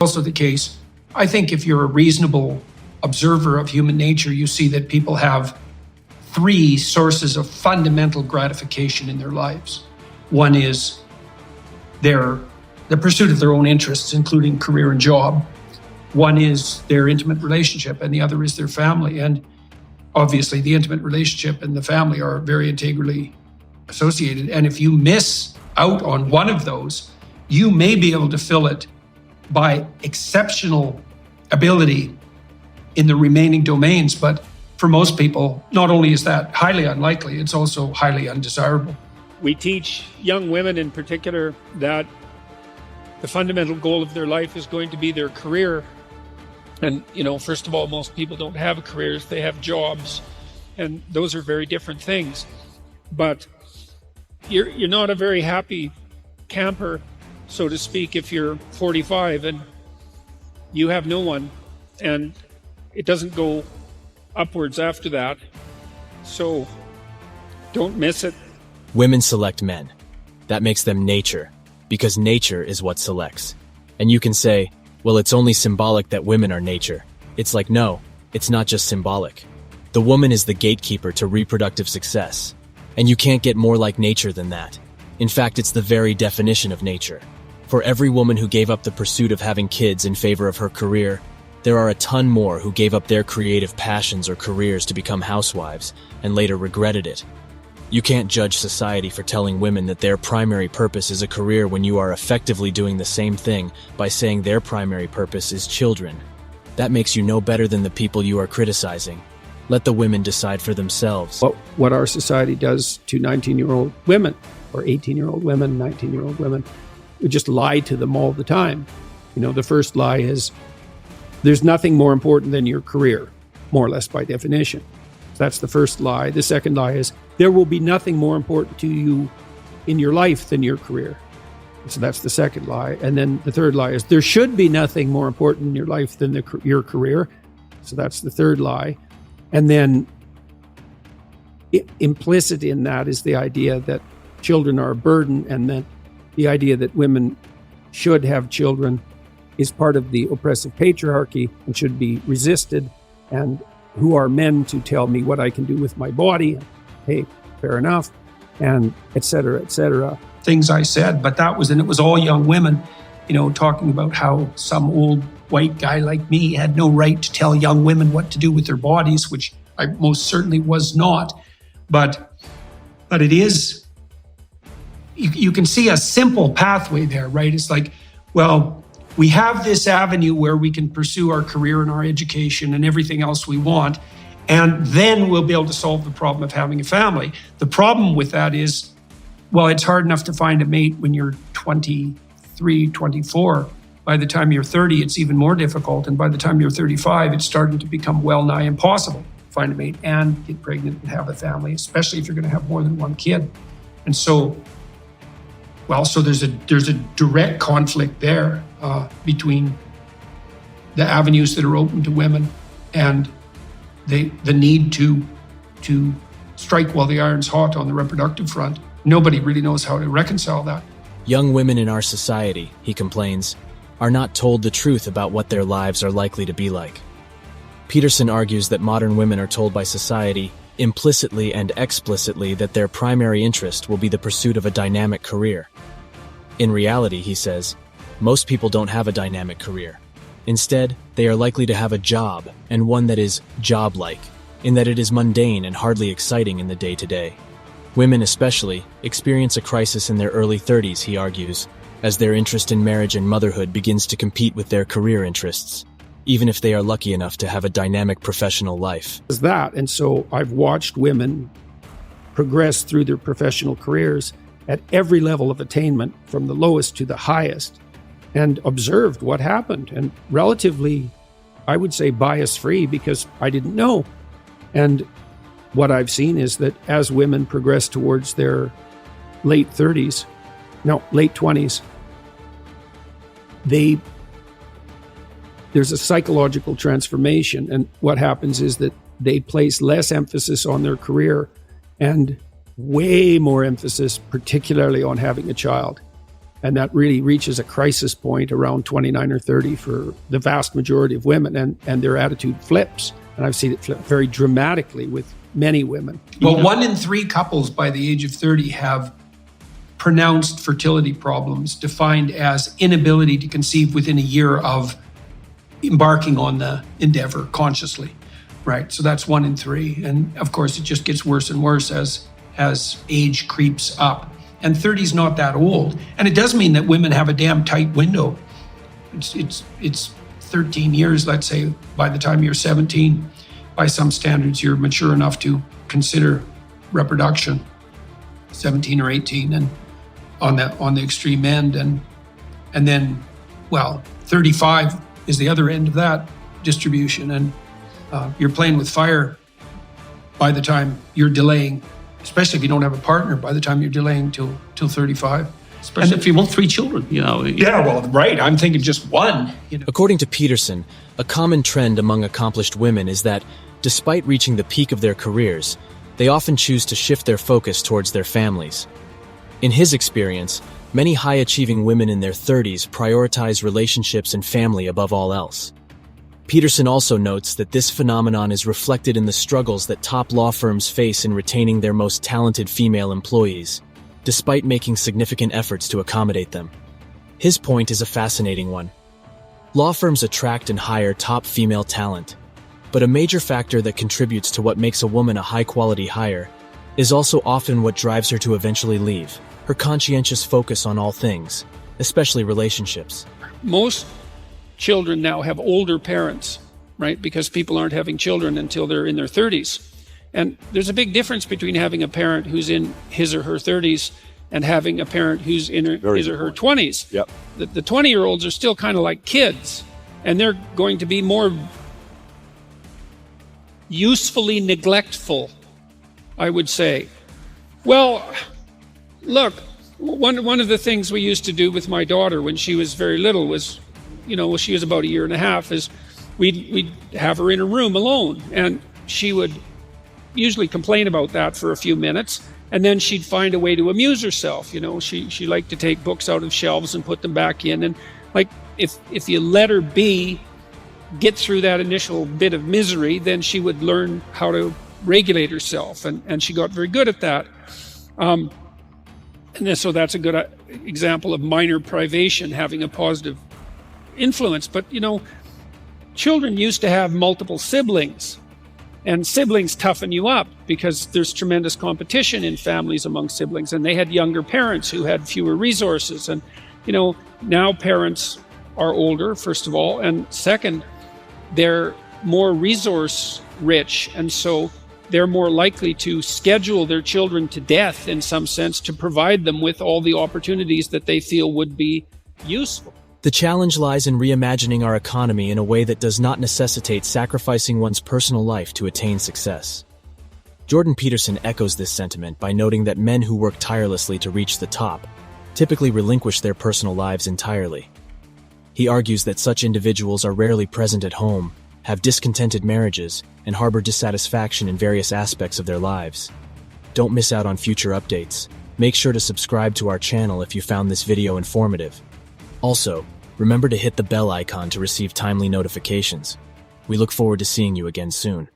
Also the case, I think if you're a reasonable observer of human nature, you see that people have three sources of fundamental gratification in their lives. One is the pursuit of their own interests, including career and job. One is their intimate relationship, and the other is their family. And obviously, the intimate relationship and the family are very integrally associated. And if you miss out on one of those, you may be able to fill it by exceptional ability in the remaining domains. But for most people, not only is that highly unlikely, it's also highly undesirable. We teach young women in particular that the fundamental goal of their life is going to be their career. And, first of all, most people don't have careers, they have jobs. And those are very different things. But you're not a very happy camper, so to speak, if you're 45 and you have no one, and it doesn't go upwards after that. So don't miss it. Women select men. That makes them nature, because nature is what selects. And you can say, well, it's only symbolic that women are nature. It's like, no, it's not just symbolic. The woman is the gatekeeper to reproductive success. And you can't get more like nature than that. In fact, it's the very definition of nature. For every woman who gave up the pursuit of having kids in favor of her career, there are a ton more who gave up their creative passions or careers to become housewives and later regretted it. You can't judge society for telling women that their primary purpose is a career when you are effectively doing the same thing by saying their primary purpose is children. That makes you no better than the people you are criticizing. Let the women decide for themselves. What our society does to 19-year-old women, or 18-year-old women, 19-year-old women, we just lie to them all the time. The first lie is, there's nothing more important than your career, more or less by definition. That's the first lie. The second lie is, there will be nothing more important to you in your life than your career. So that's the second lie. And then the third lie is, there should be nothing more important in your life than your career. So that's the third lie. And then implicit in that is the idea that children are a burden, and that the idea that women should have children is part of the oppressive patriarchy and should be resisted. And who are men to tell me what I can do with my body? Hey, fair enough, and et cetera, et cetera. Things I said, but it was all young women, talking about how some old white guy like me had no right to tell young women what to do with their bodies, which I most certainly was not. But it is, you can see a simple pathway there, right? It's like, well, we have this avenue where we can pursue our career and our education and everything else we want, and then we'll be able to solve the problem of having a family. The problem with that is, well, it's hard enough to find a mate when you're 23, 24. By the time you're 30, it's even more difficult. And by the time you're 35, it's starting to become well nigh impossible to find a mate and get pregnant and have a family, especially if you're going to have more than one kid. And so there's a direct conflict there between the avenues that are open to women and the need to strike while the iron's hot on the reproductive front. Nobody really knows how to reconcile that. Young women in our society, he complains, are not told the truth about what their lives are likely to be like. Peterson argues that modern women are told by society, implicitly and explicitly, that their primary interest will be the pursuit of a dynamic career. In reality, he says, most people don't have a dynamic career. Instead, they are likely to have a job, and one that is job-like, in that it is mundane and hardly exciting in the day-to-day. Women especially experience a crisis in their early 30s, he argues, as their interest in marriage and motherhood begins to compete with their career interests, even if they are lucky enough to have a dynamic professional life. And so I've watched women progress through their professional careers at every level of attainment, from the lowest to the highest, and observed what happened, and relatively, I would say, bias-free, because I didn't know. And what I've seen is that as women progress towards their late 20s, there's a psychological transformation. And what happens is that they place less emphasis on their career and way more emphasis, particularly on having a child. And that really reaches a crisis point around 29 or 30 for the vast majority of women, and their attitude flips. And I've seen it flip very dramatically with many women. Well, 1 in 3 couples by the age of 30 have pronounced fertility problems defined as inability to conceive within a year of embarking on the endeavor consciously, right? So that's 1 in 3. And of course, it just gets worse and worse as age creeps up. And 30 is not that old. And it does mean that women have a damn tight window. It's 13 years, let's say, by the time you're 17. By some standards, you're mature enough to consider reproduction, 17 or 18, and on the extreme end. And then, well, 35 is the other end of that distribution. And you're playing with fire by the time you're delaying, especially if you don't have a partner, by the time you're delaying till 35. Especially if you want 3 children, Yeah, well, right. I'm thinking just 1. According to Peterson, a common trend among accomplished women is that, despite reaching the peak of their careers, they often choose to shift their focus towards their families. In his experience, many high-achieving women in their 30s prioritize relationships and family above all else. Peterson also notes that this phenomenon is reflected in the struggles that top law firms face in retaining their most talented female employees, despite making significant efforts to accommodate them. His point is a fascinating one. Law firms attract and hire top female talent, but a major factor that contributes to what makes a woman a high-quality hire is also often what drives her to eventually leave: her conscientious focus on all things, especially relationships. Most children now have older parents, right? Because people aren't having children until they're in their 30s. And there's a big difference between having a parent who's in his or her 30s and having a parent who's in his or her 20s. Yep. The 20-year-olds are still kind of like kids, and they're going to be more usefully neglectful, I would say. Well, look, one of the things we used to do with my daughter when she was very little was, she was about 1.5 years, is we'd have her in a room alone, and she would usually complain about that for a few minutes, and then she'd find a way to amuse herself. She liked to take books out of shelves and put them back in, and if you let her get through that initial bit of misery, then she would learn how to regulate herself, and she got very good at that. So that's a good example of minor privation having a positive influence. But children used to have multiple siblings, and siblings toughen you up because there's tremendous competition in families among siblings, and they had younger parents who had fewer resources. And now parents are older, first of all, and second, they're more resource rich, and so they're more likely to schedule their children to death in some sense to provide them with all the opportunities that they feel would be useful. The challenge lies in reimagining our economy in a way that does not necessitate sacrificing one's personal life to attain success. Jordan Peterson echoes this sentiment by noting that men who work tirelessly to reach the top typically relinquish their personal lives entirely. He argues that such individuals are rarely present at home, have discontented marriages, and harbor dissatisfaction in various aspects of their lives. Don't miss out on future updates. Make sure to subscribe to our channel if you found this video informative. Also, remember to hit the bell icon to receive timely notifications. We look forward to seeing you again soon.